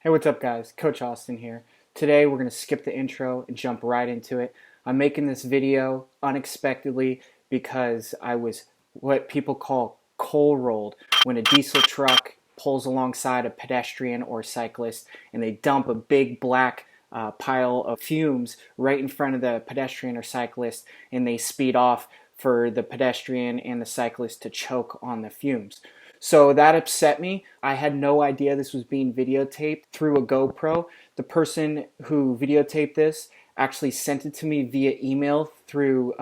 Hey, what's up guys? Coach Austin here. Today we're going to skip the intro and jump right into it. I'm making this video unexpectedly because I was what people call coal rolled when a diesel truck pulls alongside a pedestrian or cyclist and they dump a big black pile of fumes right in front of the pedestrian or cyclist, and they speed off for the pedestrian and the cyclist to choke on the fumes. So that upset me. I had no idea this was being videotaped through a GoPro. The person who videotaped this actually sent it to me via email through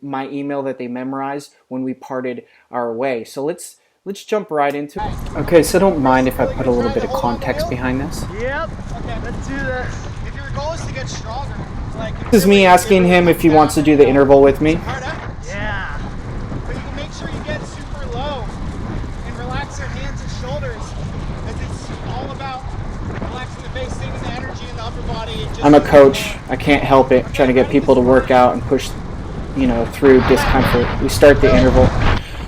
my email that they memorized when we parted our way. So let's jump right into it. Okay, so don't mind if I put a little bit of context behind this. Yep. Okay, let's do this. If your goal is to get stronger, This is me asking him if he wants to do the interval with me. Yeah. But you can make sure you get super low and relax your hands and shoulders, as it's all about relaxing the base, saving the energy in the upper body. I'm a coach. I can't help it. I'm trying to get people to work out and push, through discomfort. We start the interval.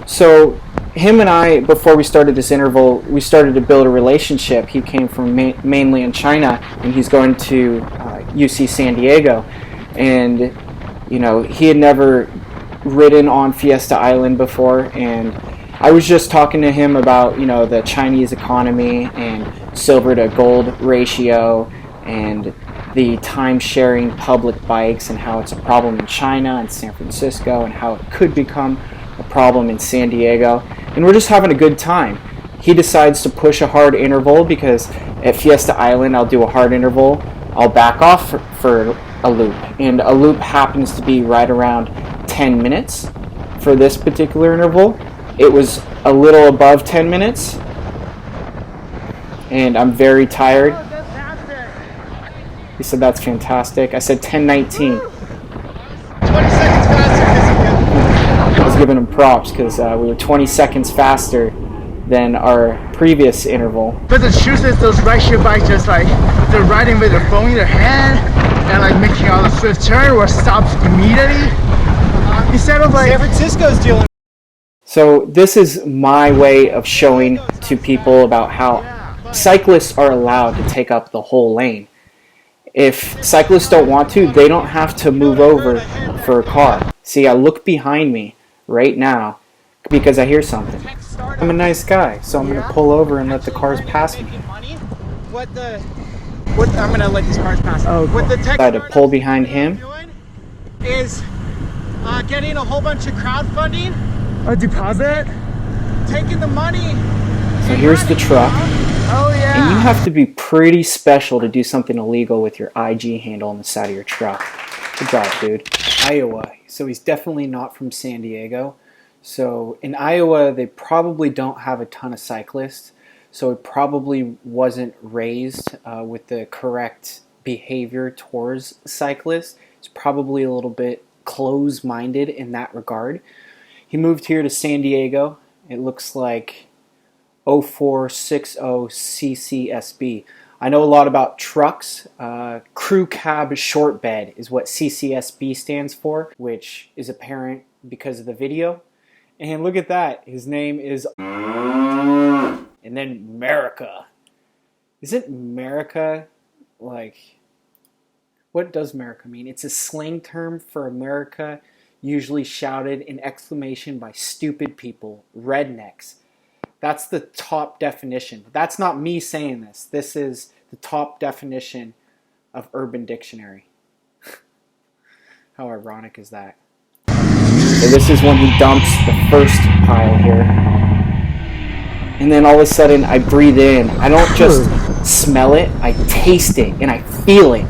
So him and I, before we started this interval, we started to build a relationship. He came from mainly in China, and he's going to UC San Diego. And, he had never ridden on Fiesta Island before, and I was just talking to him about, the Chinese economy and silver to gold ratio and the time-sharing public bikes and how it's a problem in China and San Francisco and how it could become a problem in San Diego. And we're just having a good time. He decides to push a hard interval because at Fiesta Island I'll do a hard interval. I'll back off for a loop. And a loop happens to be right around 10 minutes for this particular interval. It was a little above 10 minutes. And I'm very tired. He said that's fantastic. I said 10:19. 20 seconds faster. I was giving him props because we were 20 seconds faster than our previous interval. But the truth is, those rideshare bikes just they're riding with their phone in their hand and making all the swift turn or stops immediately. Instead of San Francisco's dealing. So this is my way of showing to people about how cyclists are allowed to take up the whole lane. If cyclists don't want to, they don't have to move over for a car. See, I look behind me right now because I hear something. I'm a nice guy, so I'm going to pull over and let the cars pass me. I'm going to let these cars pass. Oh, What the tech I had to pull behind him. is getting a whole bunch of crowdfunding. A deposit? Taking the money. So here's the truck. Oh yeah. And you have to be pretty special to do something illegal with your IG handle on the side of your truck. Good job, dude. Iowa. So he's definitely not from San Diego. So in Iowa, they probably don't have a ton of cyclists. So he probably wasn't raised with the correct behavior towards cyclists. He's probably a little bit closed-minded in that regard. He moved here to San Diego. It looks like 0460 CCSB. I know a lot about trucks. Crew Cab Short Bed is what CCSB stands for, which is apparent because of the video. And look at that. His name is... And then America. Isn't America what does America mean? It's a slang term for America, usually shouted in exclamation by stupid people, rednecks. That's the top definition. That's not me saying this. This is the top definition of Urban Dictionary. How ironic is that? So this is when he dumps the first pile here. And then all of a sudden I breathe in. I don't just smell it, I taste it and I feel it.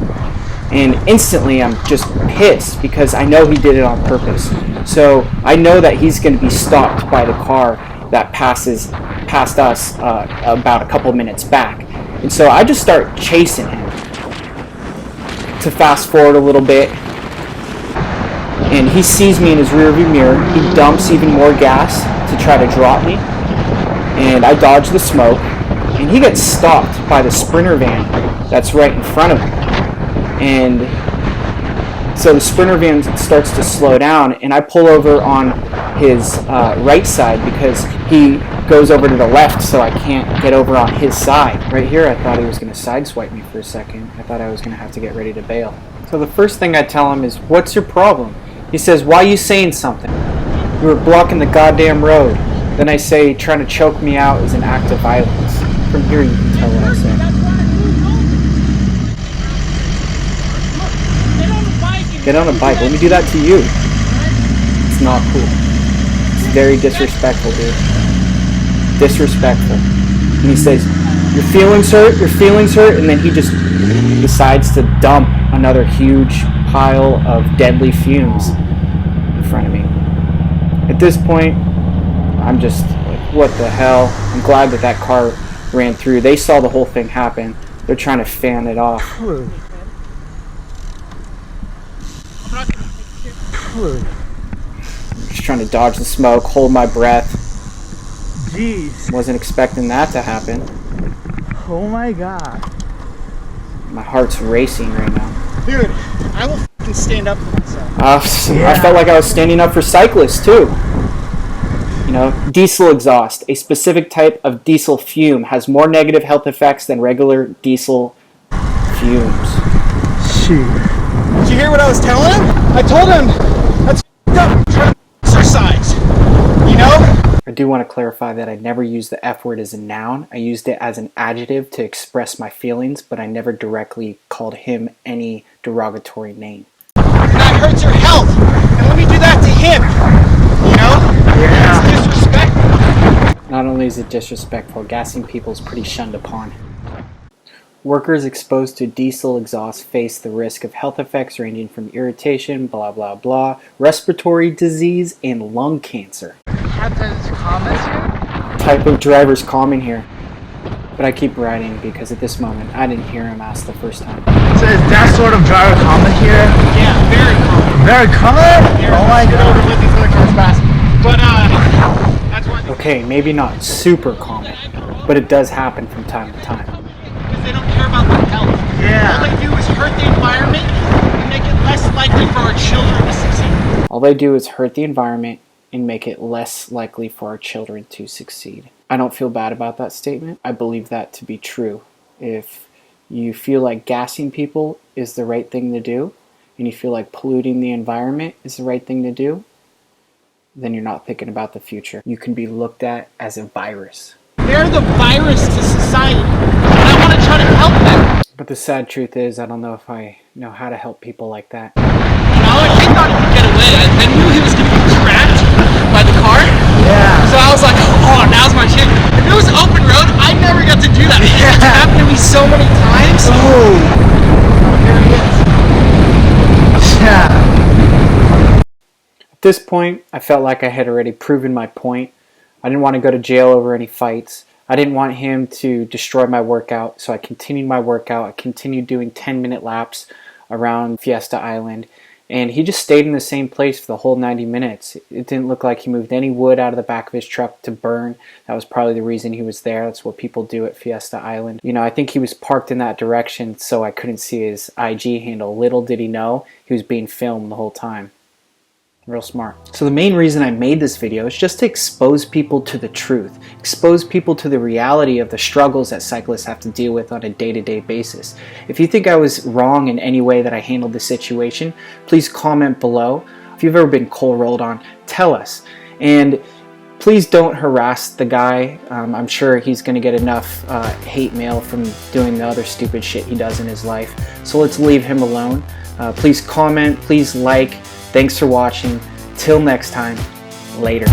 And instantly I'm just pissed because I know he did it on purpose. So I know that he's going to be stopped by the car that passed us about a couple minutes back. And so I just start chasing him. To fast forward a little bit, and he sees me in his rearview mirror. He dumps even more gas to try to drop me, and I dodge the smoke, and he gets stopped by the Sprinter van that's right in front of him. And so the Sprinter van starts to slow down, and I pull over on his right side because he goes over to the left so I can't get over on his side. Right here, I thought he was going to sideswipe me for a second. I thought I was going to have to get ready to bail. So the first thing I tell him is, what's your problem? He says, why are you saying something? You were blocking the goddamn road. Then I say, trying to choke me out is an act of violence. From here you can tell what I say. Get on a bike. Let me do that to you. It's not cool. It's very disrespectful, dude. Disrespectful. And he says, your feelings hurt, and then he just decides to dump another huge pile of deadly fumes in front of me. At this point, I'm just like, what the hell? I'm glad that that car ran through. They saw the whole thing happen. They're trying to fan it off. Just trying to dodge the smoke, hold my breath. Jeez. Wasn't expecting that to happen. Oh my god. My heart's racing right now. Dude, I will fucking stand up for myself. I felt like I was standing up for cyclists too. You know, diesel exhaust, a specific type of diesel fume, has more negative health effects than regular diesel fumes. Shoot. Did you hear what I was telling him? I told him, that's up, try to exercise. You know? I do want to clarify that I never used the F word as a noun. I used it as an adjective to express my feelings, but I never directly called him any derogatory name. That hurts your health, and let me do that to him. You know? Yeah. It's disrespectful. Not only is it disrespectful, gassing people is pretty shunned upon. Workers exposed to diesel exhaust face the risk of health effects ranging from irritation, blah blah blah, respiratory disease, and lung cancer. Type of driver's comment here. But I keep writing because at this moment I didn't hear him ask the first time. So is that sort of driver comment here? Yeah, very common. Very common? Here, oh my god. Let these other cars pass. But that's one thing. Okay, maybe not super common, but it does happen from time to time. Because they don't care about their health. Yeah. All they do is hurt the environment and make it less likely for our children to succeed. All they do is hurt the environment and make it less likely for our children to succeed. I don't feel bad about that statement. I believe that to be true. If you feel like gassing people is the right thing to do, and you feel like polluting the environment is the right thing to do, then you're not thinking about the future. You can be looked at as a virus. They're the virus to society, and I want to try to help them. But the sad truth is, I don't know if I know how to help people like that. You know, I thought he could get away. I knew he was going to be trapped by the car. Yeah. So I was like, oh, now's my chance. If it was open road, I never got to do that. It's happened to me so many times. Oh. There he is. Yeah. At this point, I felt like I had already proven my point. I didn't want to go to jail over any fights. I didn't want him to destroy my workout, so I continued my workout. I continued doing 10-minute laps around Fiesta Island, and he just stayed in the same place for the whole 90 minutes. It didn't look like he moved any wood out of the back of his truck to burn. That was probably the reason he was there. That's what people do at Fiesta Island. You know, I think he was parked in that direction so I couldn't see his IG handle. Little did he know he was being filmed the whole time. Real smart. So the main reason I made this video is just to expose people to the truth, expose people to the reality of the struggles that cyclists have to deal with on a day-to-day basis. If you think I was wrong in any way that I handled the situation, please comment below. If you've ever been coal rolled on, tell us. And please don't harass the guy. I'm sure he's going to get enough hate mail from doing the other stupid shit he does in his life. So let's leave him alone. Please comment, please like. Thanks for watching. Till next time, later.